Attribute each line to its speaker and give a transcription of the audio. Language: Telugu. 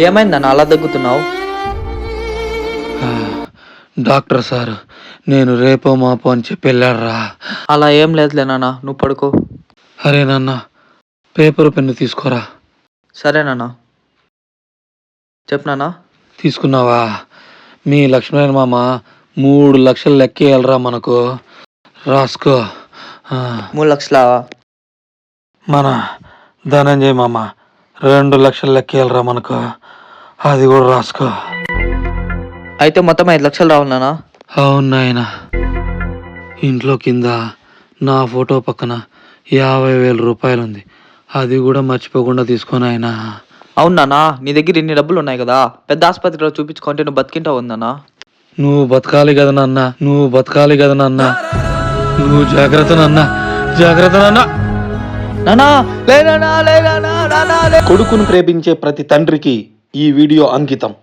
Speaker 1: ఏమైందన్నా అలా దగ్గుతున్నావు?
Speaker 2: డాక్టర్ సార్ నేను రేపో మాపో అని చెప్పి వెళ్ళాడురా.
Speaker 1: అలా ఏం లేదులే నాన్న, నువ్వు పడుకో.
Speaker 2: అరే నాన్న పేపర్ పెన్ను తీసుకోరా.
Speaker 1: సరేనన్నా, చెప్పనానా?
Speaker 2: తీసుకున్నావా? మీ లక్ష్మణ్ మామ 3 లక్షలు లెక్కేయాలరా మనకు. రాసుకో.
Speaker 1: 3 లక్షలా?
Speaker 2: మన ధనంజయ్ మామ 2 లక్షలు లెక్కేయాలరా మనకు. అది కూడా రాసుకో.
Speaker 1: అయితే మొత్తం 5 లక్షలు రావాలి నాన్న.
Speaker 2: అవును నాయన. ఇంట్లో కింద నా ఫోటో పక్కన 50,000 రూపాయలు ఉంది. అది కూడా మర్చిపోకుండా తీసుకొని ఆయన.
Speaker 1: అవునానా, నీ దగ్గర ఇన్ని డబ్బులు ఉన్నాయి కదా, పెద్ద ఆసుపత్రిలో చూపించుకుంటే నువ్వు బతికింటావు ఉందన్నా.
Speaker 2: నువ్వు బతకాలి కదా నాన్న, నువ్వు బతకాలి కదా నాన్న. నువ్వు జాగ్రత్త నాన్న, జాగ్రత్త నాన్న.
Speaker 1: నానా లే నానా, లే నానా, నానా లే.
Speaker 3: కొడుకును ప్రేమించే ప్రతి తండ్రికి ఈ వీడియో అంకితం.